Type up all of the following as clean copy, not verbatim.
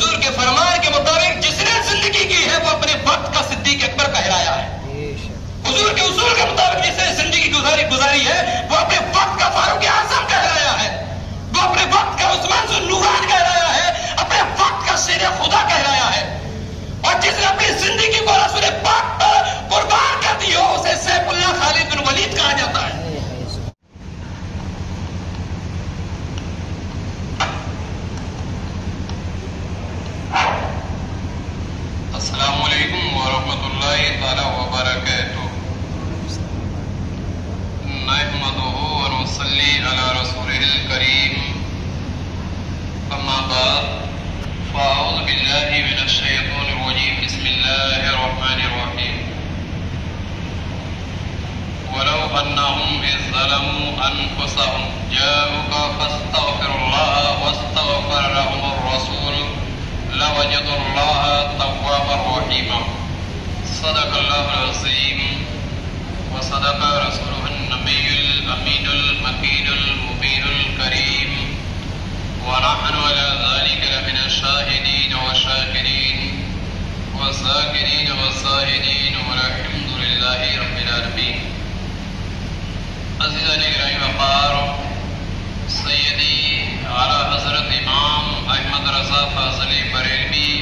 حضور کے فرمان کے مطابق جس نے زندگی کی ہے وہ اپنے وقت کا صدیق اکبر کہلایا ہے. حضور کے اصول کے مطابق جس نے زندگی گزاری ہے وہ اپنے وقت کا فاروق اعظم کہلایا ہے. وہ اپنے وقت کا عثمان ذو النوران کہلایا ہے. اپنے وقت کا شیر خدا کہلایا ہے. اور جس نے اپنی زندگی کو رسول پاک پر قربان کر دی ہو اسے سیف اللہ خالد بن ولید کہا جاتا ہے. السلام علیکم ورحمۃ اللہ تعالی وبرکاتہ. نحمده ونصلي على رسوله الكريم. اما بعد فاعوذ بالله من الشيطان الرجيم. بسم الله الرحمن الرحيم. ولو انهم اذ ظلموا انفسهم جاءوك فاستغفروا الله واستغفر لهم الرسول لوجدوا الله توابا رحيما. صدق الله العظيم وصدق رسوله النبي الأمين المكين المبين الكريم. ونحن على ذلك لمن الشاهدين والشاكرين والذاكرين والزاهدين والحمد لله رب العالمين. عزیزان گرامی وقار سیدی اعلیٰ حضرت امام احمد رضا فاضل بریلوی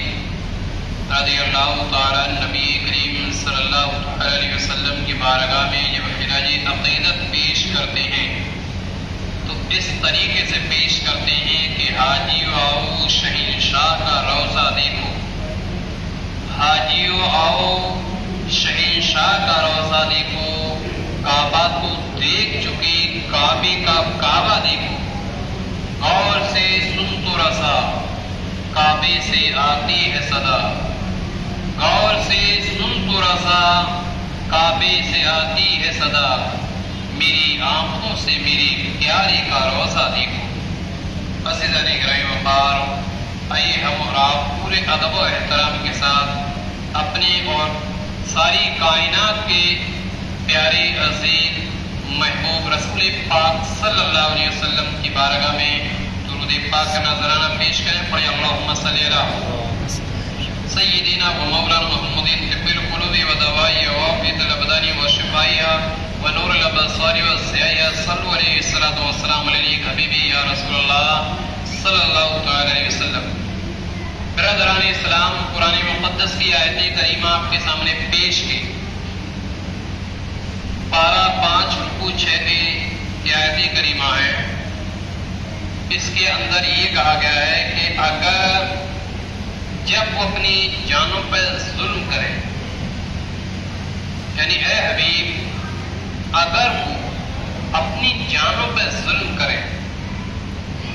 رضی اللہ تعالیٰ نبی کریم صلی اللہ علیہ وسلم کی بارگاہ میں جب خراج عقیدت پیش کرتے ہیں تو اس طریقے سے پیش کرتے ہیں کہ حاجیو آؤ شہنشاہ کا روضہ دیکھو. حاجیو آؤ شہنشاہ کا روضہ دیکھو. کعبہ تو دیکھ چکی کعبے کا کعبہ دیکھو. غور سے سن تو رسا کعبے سے آتی ہے صدا. غور سے سن تو رسا کعبے سے آتی ہے صدا. میری آنکھوں سے میری پیاری کا روضہ دیکھو. عزیزان گرامی وقار آئیے ہم اور آپ پورے ادب و احترام کے ساتھ اپنے اور ساری کائنات کے پیارے عزیز محبوب رسول پاک صلی اللہ علیہ وسلم کی بارگاہ میں درود پاک کا نذرانہ پیش کریں. پڑھیں اللہم صلی علی سیدنا و مولانا محمد طب القلوب و دوائها وعافیة الابدان و شفائها و نور الابصار و ضیائها. صلوا علیہ الصلاۃ والسلام علیک حبیبی یا رسول اللہ صلی اللہ تعالی علیہ وسلم. برادران اسلام قرآن مقدس کی آیت کریمہ آپ کے سامنے پیش کی. پارہ 5 رکوع 6 کی آیت کریمہ ہے. اس کے اندر یہ کہا گیا ہے کہ اگر جب وہ اپنی جانوں پر ظلم کرے یعنی اے حبیب اگر وہ اپنی جانوں پر ظلم کرے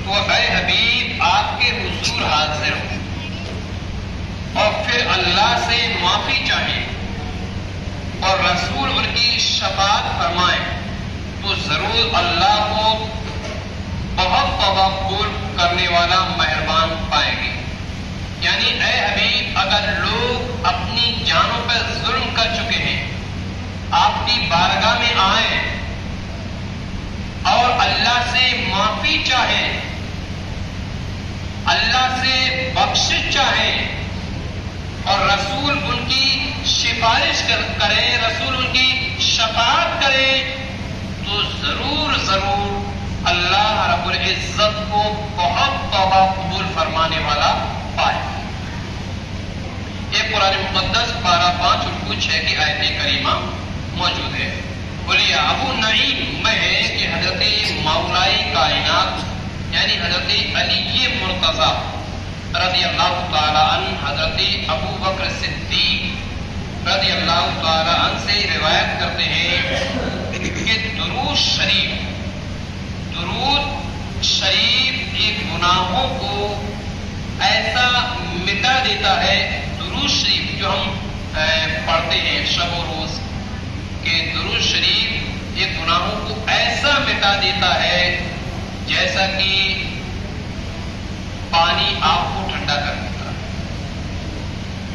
تو اے حبیب آپ کے حضور حاضر ہو اور پھر اللہ سے معافی چاہیں اور رسول ان کی شفاعت فرمائیں تو ضرور اللہ کو بہت توبہ قبول کرنے والا مہربان پائیں گے. یعنی اے حبیب اگر لوگ اپنی جانوں پر ظلم کر چکے ہیں آپ کی بارگاہ میں آئیں اور اللہ سے معافی چاہیں اللہ سے بخشش چاہیں اور رسول ان کی سفارش کریں رسول ان کی شفاعت کریں تو ضرور اللہ رب العزت کو بہت توبہ قبول فرمانے والا پائے. یہ قرآن مقدس پارہ 5 رکوع 6 کی آیت کریمہ موجود ہے. بولیے ابو نعیم میں ہے کہ حضرت مولائی کائنات یعنی حضرت علی مرتضیٰ رضی اللہ تعالی عنہ حضرت ابو بکر صدیق رضی اللہ تعالی عنہ سے روایت کرتے ہیں کہ درود شریف ایک گناہوں کو ایسا مٹا دیتا ہے. درود شریف جو ہم پڑھتے ہیں شب و روز کہ درود شریف یہ گناہوں کو ایسا مٹا دیتا ہے جیسا کہ پانی آپ کو ٹھنڈا کر دیتا ہے.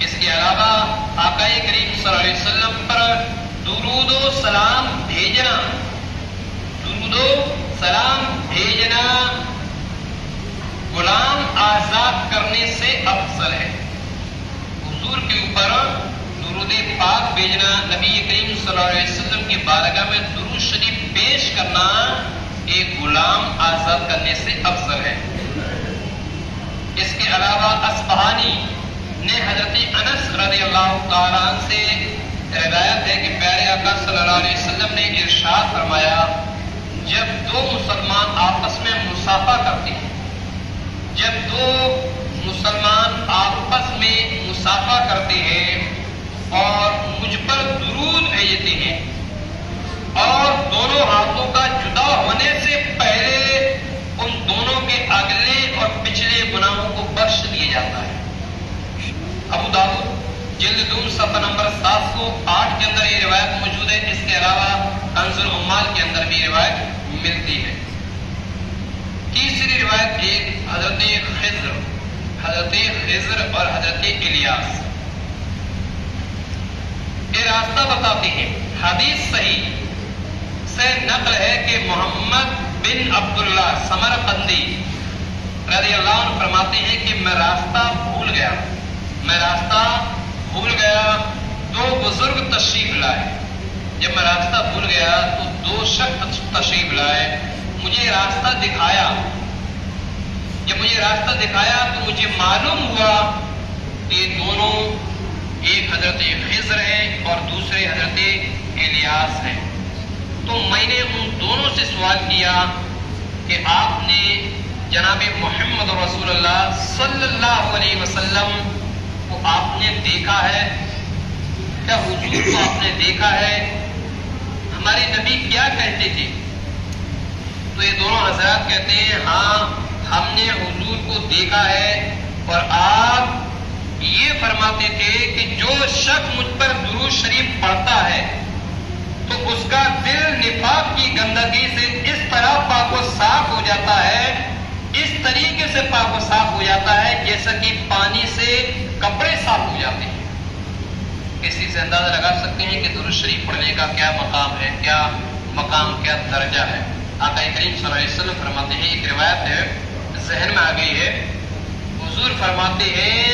اس کے علاوہ آقا کریم صلی اللہ علیہ وسلم پر درود و سلام بھیجنا غلام آزاد کرنے سے افضل درود پاک بھیجنا، نبی کریم صلی اللہ علیہ وسلم کی بارگاہ میں درود شریف پیش کرنا ایک غلام آزاد کرنے سے افضل ہے۔ اس کے علاوہ اصفہانی نے حضرت انس رضی اللہ تعالیٰ عنہ سے روایت ہے کہ پیارے آقا صلی اللہ علیہ وسلم نے ارشاد فرمایا، جب دو مسلمان آپس میں مصافحہ کرتے ہیں، جب دو مسلمان آپس میں مصافحہ کرتے ہیں اور مجھ پر درود بھیجتے ہیں اور دونوں ہاتھوں کا جدا ہونے سے پہلے ان دونوں کے اگلے اور پچھلے گناہوں کو بخش دیا جاتا ہے۔ ابو داؤد جلد 2 صفحہ نمبر 708 کے اندر یہ روایت موجود ہے۔ اس کے علاوہ کنز العمال کے اندر بھی روایت ملتی ہے۔ تیسری روایت ایک حضرت خضر اور حضرت الیاس یہ راستہ بتاتے ہیں۔ حدیث صحیح سے نقل ہے کہ محمد بن عبداللہ سمرقندی رضی اللہ عنہ فرماتے ہیں کہ میں راستہ بھول گیا، دو بزرگ تشریف لائے۔ جب میں راستہ بھول گیا تو دو شخص تشریف لائے، مجھے راستہ دکھایا۔ جب مجھے راستہ دکھایا تو مجھے معلوم ہوا کہ دونوں، ایک حضرت خضر ہے اور دوسرے حضرت الیاس ہیں۔ تو میں نے ان دونوں سے سوال کیا کہ آپ نے جناب محمد رسول اللہ صلی اللہ علیہ وسلم کو آپ نے دیکھا ہے کیا؟ حضور کو آپ نے دیکھا ہے؟ ہمارے نبی کیا کہتے تھے؟ تو یہ دونوں حضرات کہتے ہیں ہاں ہم نے حضور کو دیکھا ہے، اور آپ یہ فرماتے تھے کہ جو شخص مجھ پر درود شریف پڑھتا ہے تو اس کا دل نفاق کی گندگی سے اس طرح پاک و صاف ہو جاتا ہے، اس طریقے سے پاک و صاف ہو جاتا ہے جیسا کہ پانی سے کپڑے صاف ہو جاتے ہیں۔ اسی سے اندازہ لگا سکتے ہیں کہ درود شریف پڑھنے کا کیا مقام ہے، کیا مقام، کیا درجہ ہے۔ آقا کریم صلی اللہ علیہ وسلم فرماتے ہیں، ایک روایت ہے ذہن میں آ گئی ہے، حضور فرماتے ہیں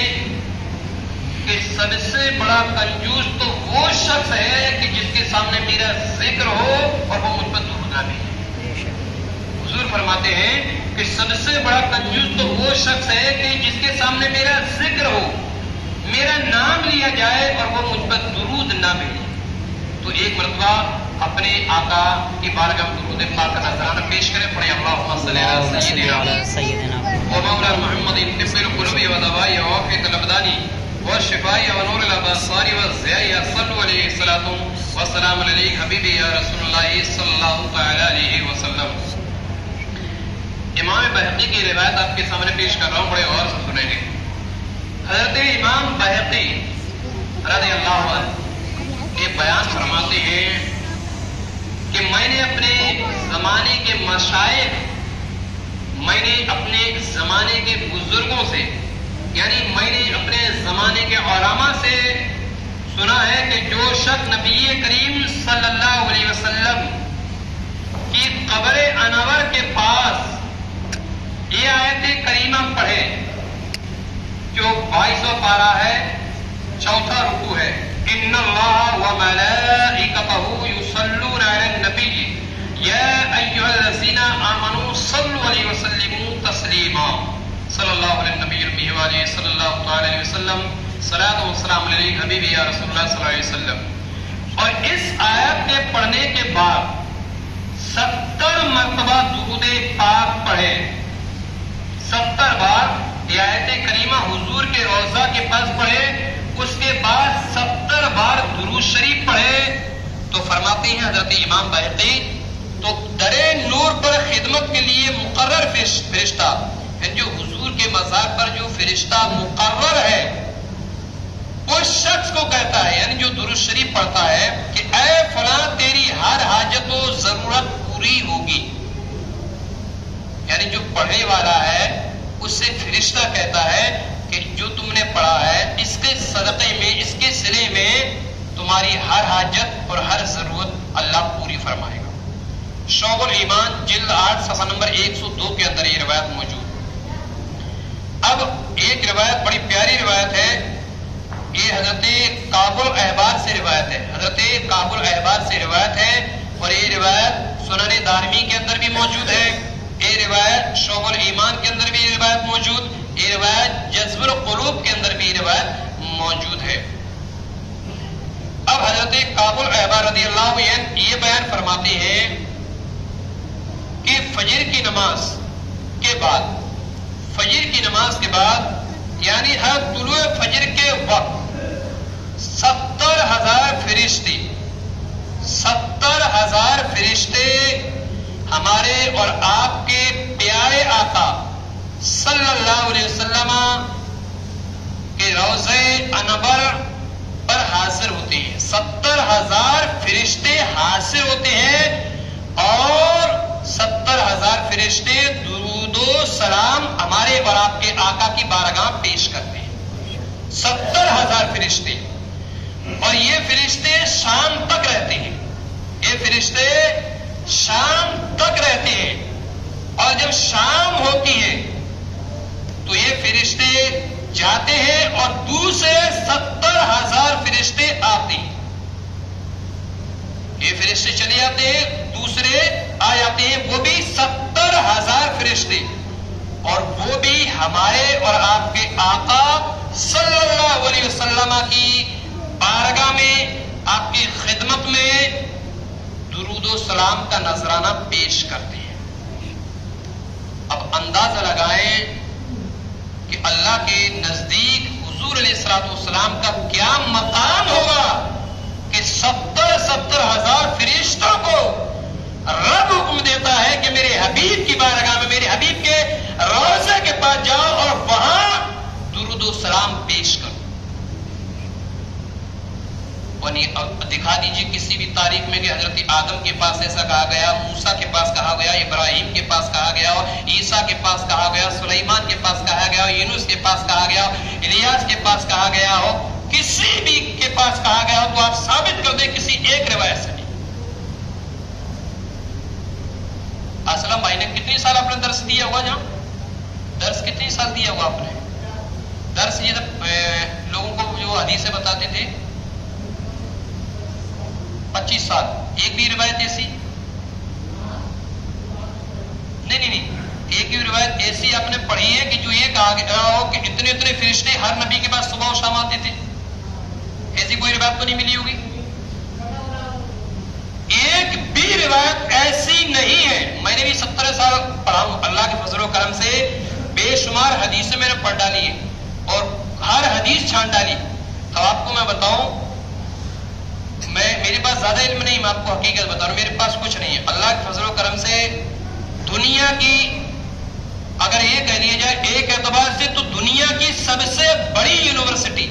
کہ سب سے بڑا کنجوس تو وہ شخص ہے کہ جس کے سامنے میرا ذکر ہو اور وہ مجھ پر درود نہ بھیجے۔ حضور فرماتے ہیں کہ سب سے بڑا کنجوس تو وہ شخص ہے کہ جس کے سامنے میرا ذکر ہو، میرا نام لیا جائے اور وہ مجھ پر درود نہ بھیجے۔ تو ایک مرتبہ اپنے آقا کی بارگاہ میں درود پاک کا نذرانہ پیش کریں، پڑھیں اللہم صلی علی سیدنا و مولانا محمد طب القلوب و دوائی و عافیت الابدان و شفائی و نور الابصار و ضیاء، صلو علیہ الصلاۃ والسلام علیہ حبیبی یا رسول اللہ صلی اللہ تعالی علیہ وسلم۔ امام بہقی کی روایت آپ کے سامنے پیش کر رہا ہوں، بڑے غور سے سنیں گے۔ حضرت امام بہقی رضی اللہ عنہ یہ بیان فرماتے ہیں کہ میں نے اپنے زمانے کے مشائخ، میں نے اپنے زمانے کے بزرگوں سے، یعنی میں نے اپنے زمانے کے علماء سے سنا ہے کہ جو شخص نبی کریم صلی اللہ علیہ وسلم کی قبر انور کے پاس یہ آیت کریمہ پڑھے جو 22واں پارہ ہے، 4واں رکوع ہے، ان اللہ وملائکتہ یصلون علی النبی یا ایھا الذین آمنوا صلوا علیہ وسلموا تسلیما، صلی اللہ علیہ النبی الامی وعلیہ صلی اللہ تعالی علیہ وسلم، صلاۃ و سلام علیہ حبیبی یا رسول اللہ صلی اللہ علیہ وسلم۔ اور اس آیت کے پڑھنے کے بعد 70 مرتبہ درود پاک پڑھے، 70 بار یہ آیت کریمہ حضور کے روضہ کے پاس پڑھے، اس کے بعد 70 بار درود شریف پڑھے، تو فرماتے ہیں حضرت امام بہقی تو درے نور پر خدمت کے لیے مقرر فرشتہ، جو حضور کے مزار پر جو فرشتہ مقرر ہے اس شخص کو کہتا ہے، یعنی جو درود شریف پڑھتا ہے کہ اے فلاں تیری ہر حاجت و ضرورت پوری ہوگی، یعنی جو پڑھنے والا ہے اس سے فرشتہ کہتا ہے کہ جو تم نے پڑھا ہے اس کے صدقے میں، اس کے صلے میں تمہاری ہر حاجت اور ہر ضرورت اللہ پوری فرمائے گا۔ شعب الایمان جلد 8 صفحہ نمبر 102 کے اندر یہ روایت موجود۔ اب ایک روایت بڑی پیاری روایت ہے، یہ حضرت کعب الاحبار سے روایت ہے، حضرت کعب الاحبار سے روایت ہے، اور یہ روایت سنن دارمی کے اندر بھی موجود ہے، یہ روایت شعب الایمان کے اندر بھی یہ روایت موجود، یہ روایت جذب القلوب کے اندر بھی یہ روایت موجود ہے۔ اب حضرت کعب الاحبار رضی اللہ عنہ یہ بیان فرماتے ہیں کہ فجر کی نماز کے بعد، فجر کی نماز کے بعد یعنی ہر طلوع فجر کے وقت 70,000 فرشتے، 70,000 فرشتے ہمارے اور آپ کے پیارے آقا صلی اللہ علیہ وسلم کے روضہ انور پر حاضر ہوتے ہیں۔ 70,000 فرشتے حاضر ہوتے ہیں اور 70,000 فرشتے درود و سلام ہمارے اور آپ کے آقا کی بارگاہ پیش کرتے ہیں۔ 70,000 فرشتے، اور یہ فرشتے شام تک رہتے ہیں، یہ فرشتے شام تک رہتے ہیں، اور جب شام ہوتی ہے تو یہ فرشتے جاتے ہیں اور دوسرے 70,000 فرشتے آتے ہیں۔ یہ فرشتے چلے جاتے ہیں، دوسرے آ جاتے ہیں، وہ بھی 70,000 فرشتے، اور وہ بھی ہمارے اور آپ کے آقا صلی اللہ علیہ وسلم کی بارگاہ میں، آپ کی خدمت میں درود و سلام کا نذرانہ پیش کرتے ہیں۔ اب اندازہ لگائیں کہ اللہ کے نزدیک حضور علیہ الصلوۃ والسلام کا کیا مقام ہوگا کہ 70,000 فرشتوں کو رب حکم دیتا ہے کہ میرے حبیب کی بارگاہ میں، میرے حبیب کے روضے کے پاس جاؤ اور وہاں درود و سلام پیش کرو۔ دکھا دیجیے کسی بھی تاریخ میں کہ حضرت آدم کے پاس ایسا کہا گیا، موسیٰ کے پاس کہا گیا، ابراہیم کے پاس کہا گیا، عیسیٰ کے پاس کہا گیا، سلیمان کے پاس کہا گیا، یونس کے پاس کہا گیا، الیاس کے پاس کہا گیا ہو، کسی بھی کے پاس کہا گیا ہو، تو آپ ثابت کر دیں کسی ایک روایت سے نہیں۔ اسلم بھائی نے کتنی سال آپ نے درس دیا ہوا؟ جہاں درس کتنی سال دیا ہوا آپ نے درس؟ یہ لوگوں کو جو حدیثیں بتاتے تھے 25 سال۔ ایک بھی روایت ایسی نہیں، ایک بھی روایت ایسی آپ نے پڑھی ہے کہ جو یہ کہا گیا ہو کہ اتنے اتنے فرشتے ہر نبی کے پاس صبح و شام آتے تھے؟ ایسی کوئی روایت تو نہیں ملی ہوگی، ایک بھی روایت ایسی نہیں ہے۔ میں نے بھی 70 سال پڑھا ہوں، اللہ کے فضل و کرم سے بے شمار حدیثیں میں نے پڑھ ڈالی ہے اور ہر حدیث چھان ڈالی۔ تو آپ کو میں بتاؤں، میرے پاس زیادہ علم نہیں، میں آپ کو حقیقت بتا رہا ہوں، میرے پاس کچھ نہیں ہے۔ اللہ کے فضل و کرم سے دنیا کی اگر یہ کہہ لیا جائے ایک اعتبار سے تو دنیا کی سب سے بڑی یونیورسٹی،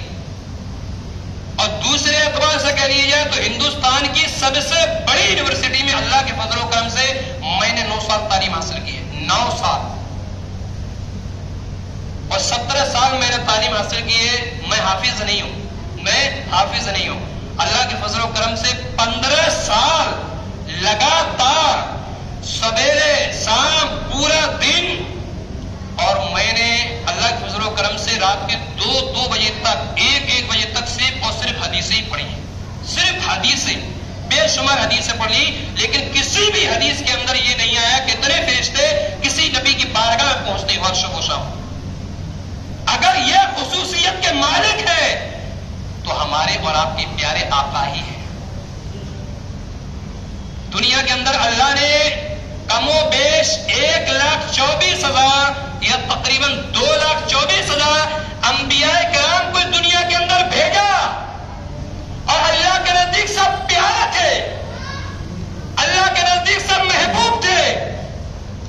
اور دوسرے اعتبار سے کہہ لیا جائے تو ہندوستان کی سب سے بڑی یونیورسٹی میں اللہ کے فضل و کرم سے میں نے 9 سال تعلیم حاصل کی ہے، 9 سال، اور 17 سال میں نے تعلیم حاصل کی ہے۔ میں حافظ نہیں ہوں، اللہ کے فضل و کرم سے 15 سال لگاتار سویرے شام پورا دن، اور میں نے اللہ کے فضل و کرم سے رات کے 2 بجے تک، 1 بجے تک صرف حدیثیں ہی پڑھی ہیں، صرف حدیثیں، بے شمار حدیثیں پڑھ لی، لیکن کسی بھی حدیث کے اندر یہ نہیں آیا کہ اتنے فرشتے کسی نبی کی بارگاہ میں پہنچتے ہر شب و شام۔ اگر یہ خصوصیت کے مالک ہے تو ہمارے اور آپ کے پیارے آقا ہی ہیں۔ دنیا کے اندر اللہ نے کم و بیش 1,24,000 یا تقریباً 2,24,000 انبیاء کرام کو دنیا کے اندر بھیجا، اور اللہ کے نزدیک سب پیارے تھے، اللہ کے نزدیک سب محبوب تھے،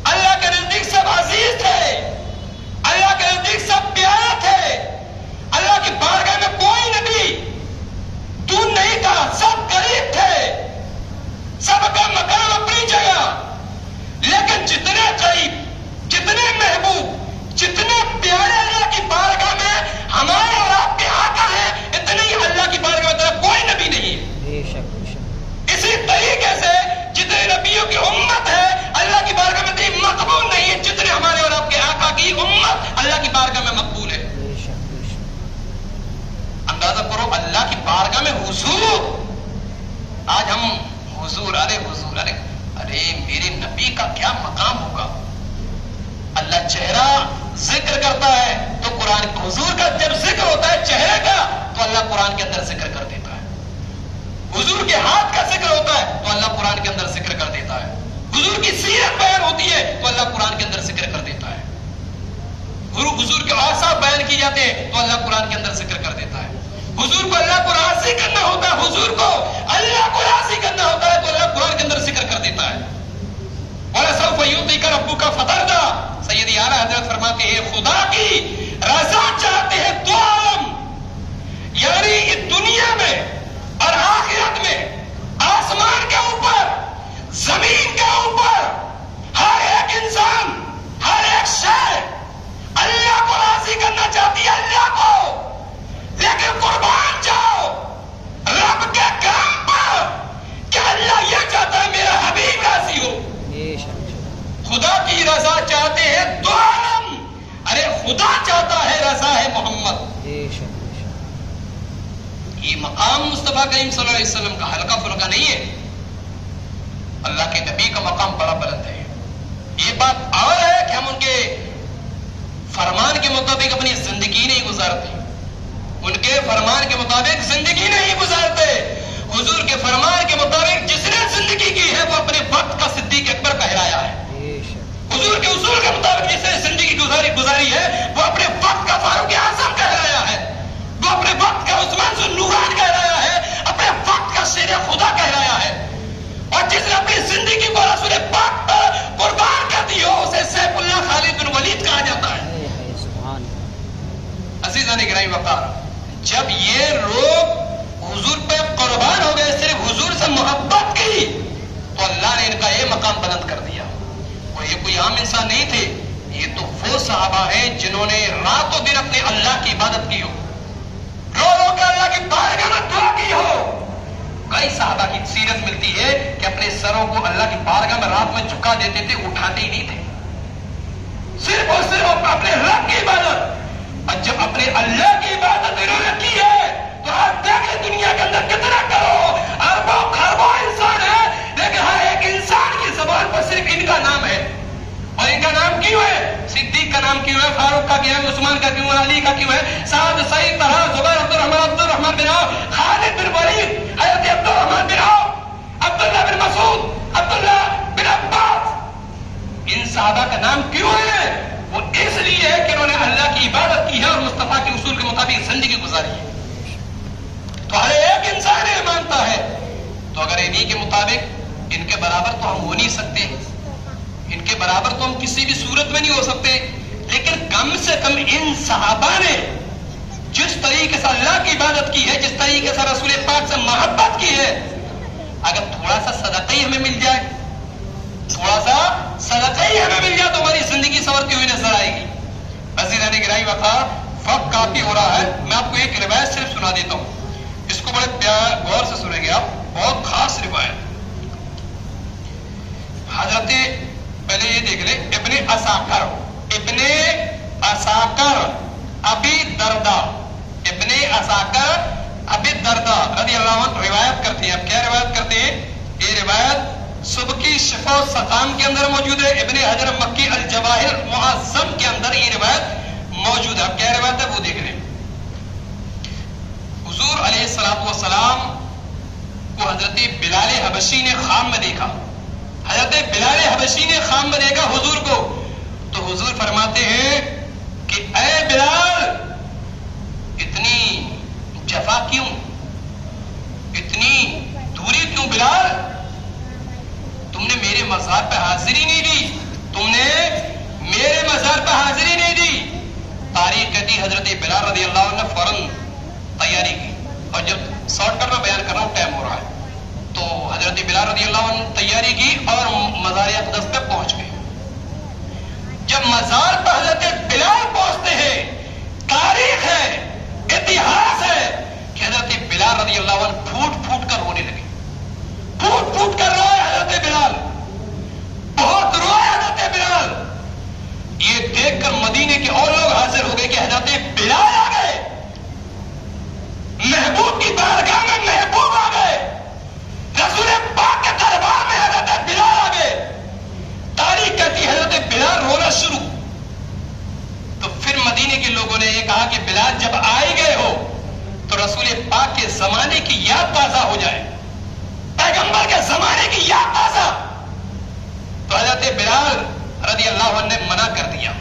اللہ کے نزدیک سب عزیز تھے، اللہ کے نزدیک سب پیارے تھے۔ اللہ کی بارگاہ میں کوئی نبی دور نہیں تھا، سب قریب تھے، سب کا مقام اپنی جگہ، لیکن جتنے قریب، جتنے محبوب، جتنے پیارے اللہ حضور آج ہم حضور ارے میرے نبی کا کیا مقام ہوگا. اللہ چہرہ ذکر کرتا ہے تو قرآن حضور کا جب ذکر ہوتا ہے چہرے کا تو اللہ قرآن کے اندر ذکر کر دیتا ہے. حضور کے ہاتھ کا ذکر ہوتا ہے تو اللہ قرآن کے اندر ذکر کر دیتا ہے. حضور کی سیرت بیان ہوتی ہے تو اللہ قرآن کے اندر ذکر کر دیتا ہے. حضور کے اوصاف بیان کی جاتے ہیں تو اللہ قرآن کے اندر ذکر کر دیتا ہے. حضور کو اللہ کو راضی کرنا ہوتا ہے, حضور کو اللہ کو راضی کرنا ہوتا ہے تو اللہ قرآن کے اندر ذکر کر دیتا ہے. وَلَسَوْفَ يُعْطِيكَ رَبُّكَ فَتَرْضَىٰ. سیدی اعلیٰ حضرت فرماتے ہیں خدا کی رضا چاہتے ہیں تو عالم, یعنی اس دنیا میں اور آخرت میں, آسمان کے اوپر زمین کے اوپر ہر ایک انسان ہر ایک شے اللہ کو راضی کرنا چاہتی ہے, اللہ کو. لیکن قربان جاؤ رب کے کام پر کہ اللہ یہ چاہتا ہے میرا حبیب راضی ہو. خدا کی رضا چاہتے ہیں تو عالم, ارے خدا چاہتا ہے رضا ہے محمد. یہ مقام مصطفیٰ کریم صلی اللہ علیہ وسلم کا ہلکا پھلکا نہیں ہے. اللہ کے نبی کا مقام بڑا بلند ہے. یہ بات اور ہے کہ ہم ان کے فرمان کے مطابق اپنی زندگی نہیں گزارتے, ان کے فرمان کے مطابق زندگی نہیں گزارتے. حضور کے فرمان کے مطابق جس نے زندگی کی ہے وہ اپنے وقت کا صدیق اکبر کہلایا ہے. حضور کے اصول کے مطابق جس نے زندگی گزاری ہے وہ اپنے وقت کا فاروق اعظم کہلایا ہے, وہ اپنے وقت کا عثمان ذو النورین کہلایا ہے, اپنے وقت کا شیر خدا کہلایا ہے. اور جس نے اپنی زندگی کو رسول پاک پر قربان کر دی ہو اسے سیف اللہ خالد بن ولید کہا جاتا ہے. عزیزان گرامی وقار, جب یہ لوگ حضور پہ قربان ہو گئے, صرف حضور سے محبت کی, تو اللہ نے ان کا یہ مقام بلند کر دیا. اور یہ کوئی عام انسان نہیں تھے, یہ تو وہ صحابہ ہیں جنہوں نے رات و دن اپنے اللہ کی عبادت کی ہو, رو رو کے اللہ کی بارگاہ میں دعا کی ہو. کئی صحابہ کی سیرت ملتی ہے کہ اپنے سروں کو اللہ کی بارگاہ میں رات میں جھکا دیتے تھے, اٹھاتے ہی نہیں تھے, صرف اور صرف اپنے رب کی عبادت. اور جب اپنے اللہ کی عبادت انہوں نے کی ہے تو آپ دیکھیں دنیا کے اندر کتنا کرو اربوں خربوں انسان ہے, لیکن ہر ایک انسان کی زبان پر صرف ان کا نام ہے. اور ان کا نام کیوں ہے؟ صدیق کا نام کیوں ہے, فاروق کا کیوں ہے, عثمان کا کیوں ہے, علی کا کیوں ہے, سعد, سعید, طلحہ, زبیر, عبدالرحمن بن عوف, خالد بن ولید, حضرت عبدالرحمن بن عوف, عبداللہ بن مسعود, عبداللہ بن عباس. ان صحابہ کا نام کیوں ہے؟ وہ اس لیے ہے کہ انہوں نے اللہ کی عبادت کی ہے اور مصطفیٰ کے اصول کے مطابق زندگی گزاری ہے. تو ہر ایک انسان یہ مانتا ہے, تو اگر انہی کے مطابق ان کے برابر تو ہم ہو نہیں سکتے, ان کے برابر تو ہم کسی بھی صورت میں نہیں ہو سکتے, لیکن کم سے کم ان صحابہ نے جس طریقے سے اللہ کی عبادت کی ہے, جس طریقے سے رسول پاک سے محبت کی ہے, اگر تھوڑا سا صدقہ ہی ہمیں مل جائے, تھوڑا سا صدقہ ہی ہمیں مل جائے تو ہماری زندگی سنورتی ہوئی نظر آئے گی. عزیزان گرامی وقار, وقت کافی ہو رہا ہے, میں آپ کو ایک روایت صرف سنا دیتا ہوں, اس کو بڑے پیار غور سے سنیں گے آپ, بہت خاص روایت. حضرت پہلے یہ دیکھ لیں, ابن اساکر ابی دردا, ابن اساکر ابی دردا رضی اللہ عنہ روایت کرتے ہیں. اب کیا روایت کرتے ہیں؟ یہ روایت صبح کی شفا و سقام کے اندر موجود ہے, ابن حجر مکی الجواہر معظم کے اندر یہ روایت موجود ہے. اب کیا روایت ہے وہ دیکھ لیں. حضور علیہ الصلوۃ والسلام کو حضرت بلال حبشی نے خواب میں دیکھا, حضرت بلال حبشی نے خواب میں دیکھا حضور کو, تو حضور فرماتے ہیں کہ اے بلال, اتنی جفا کیوں, اتنی دوری کیوں بلال, تم نے میرے مزار پہ حاضری نہیں دی, تم نے میرے مزار پہ حاضری نہیں دی. تاریخ کہتی حضرت بلال رضی اللہ عنہ نے فوراً تیاری کی, اور جب شارٹ کٹ میں بیان کر رہا ہوں ٹائم ہو رہا ہے, تو حضرت بلال رضی اللہ عنہ تیاری کی اور مزار اقدس پہ پہنچ گئے. جب مزار پہ حضرت بلال پہنچتے ہیں, تاریخ ہے, اتہاس ہے کہ حضرت بلال رضی اللہ عنہ پھوٹ پھوٹ کر رونے لگے, پھوٹ پھوٹ کر روئے حضرت بلال, بہت روئے حضرت بلال. یہ دیکھ کر مدینے کے اور لوگ حاضر ہو گئے کہ حضرت بلال آ گئے, محبوب کی بارگاہ میں محبوب پاک کے زمانے کی یاد تازہ ہو جائے، پیغمبر کے زمانے کی یاد تازہ، تو حضرت بلال رضی اللہ عنہ نے منع کر دیا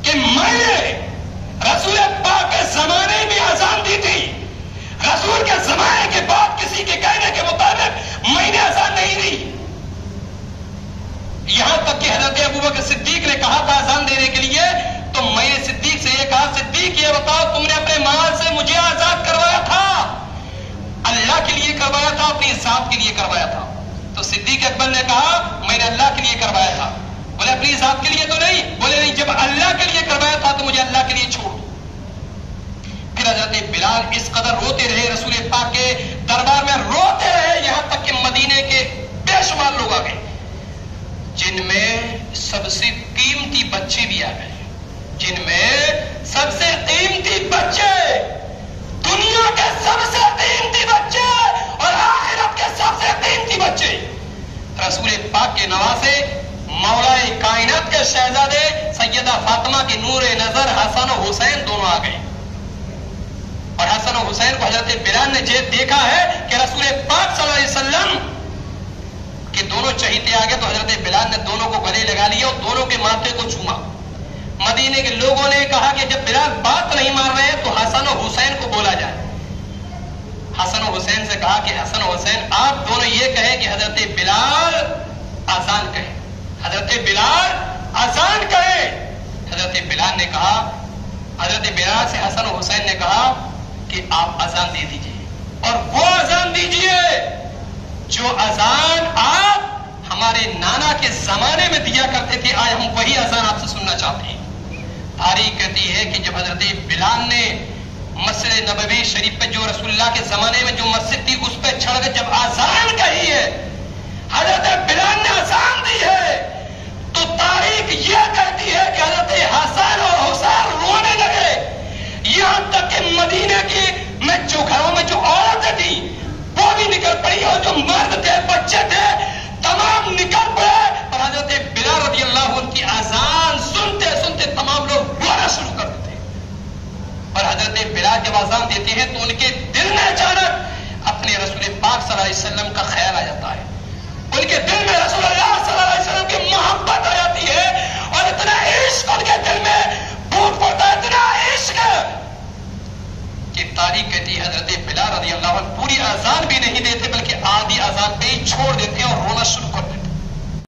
کہ میں نے رسول پاک کے زمانے میں اذان دی تھی، رسول کے زمانے کے بعد کسی کے کہنے کے مطابق میں نے اذان نہیں دی۔ یہاں تک کہ حضرت ابوبکر صدیق نے کہا تھا اذان دینے کے لیے، تو میں نے صدیق سے یہ کہا، صدیق یہ بتاؤ تم نے اپنے مال سے مجھے آزاد کروایا تھا، اللہ کے لیے کروایا تھا اپنی ذات کے لیے کروایا تھا؟ تو صدیق اکبر نے کہا میں نے اللہ کے لیے کروایا تھا۔ بولے اپنی ذات کے لیے تو نہیں؟ بولے نہیں، جب اللہ کے لیے کروایا تھا تو مجھے اللہ کے لیے چھوڑ دو۔ پھر حضرت بلال اس قدر روتے رہے، رسول پاک کے دربار میں روتے رہے، یہاں تک کہ مدینے کے بے شمار لوگ آ گئے، جن میں سب سے قیمتی بچے بھی آ گئے، جن میں سب سے قیمتی بچے، دنیا کے سب سے قیمتی بچے اور آخرت کے سب سے قیمتی بچے، رسول پاک کے نواسے، مولا کائنات کے شہزادے سیدہ فاطمہ کی نور نظر حسن و حسین دونوں آ گئے۔ اور حسن و حسین کو حضرت بلال نے دیکھا ہے کہ رسول پاک صلی اللہ علیہ وسلم کہ دونوں چہیتے آ گئے، تو حضرت بلال نے دونوں کو گلے لگا لیا اور دونوں کے ماتھے کو چوما۔ مدینے کے لوگوں نے کہا کہ جب بلال بات نہیں مار رہے تو حسن و حسین کو بولا جائے۔ حسن و حسین سے کہا کہ حسن و حسین آپ دونوں یہ کہیں کہ حضرت بلال آزان کہے، حضرت بلال آزان کہے۔ حضرت بلال نے کہا، حضرت بلال سے حسن و حسین نے کہا کہ آپ اذان دے دیجئے، اور وہ اذان دیجئے جو اذان آپ ہمارے نانا کے زمانے میں دیا کرتے تھے، آج ہم وہی اذان آپ سے سننا چاہتے ہیں۔ تاریخ کہتی ہے کہ جب حضرت بلال نے مسجد نبوی شریف پہ جو رسول اللہ کے زمانے میں جو مسجد تھی اس پہ چھڑ کے جب اذان کہی ہے، حضرت بلال نے اذان دی ہے، تو تاریخ یہ کہتی ہے کہ حضرت حسن اور حسین رونے لگے، یہاں تک کہ مدینے کی میں جو گھروں میں جو عورتیں تھیں وہ بھی نکل پڑی، اور جو مرد تھے بچے تھے تمام نکل پڑے، اور حضرت بلال رضی اللہ عنہ کی اذان سنتے سنتے تمام لوگ رونا شروع کر دیتے۔ اور حضرت بلال جب اذان دیتے ہیں تو ان کے دل میں اچانک اپنے رسول پاک صلی اللہ علیہ وسلم کا خیال آ جاتا ہے، ان کے دل میں رسول اللہ صلی اللہ علیہ وسلم کی محبت آ جاتی ہے، اور اتنا عشق ان کے دل میں پھوٹ پڑتا ہے، اتنا عشق کہ تاریخ کہتی ہے حضرت بلال رضی اللہ عنہ پوری اذان بھی نہیں دیتے بلکہ آدھی اذان پہ ہی چھوڑ دیتے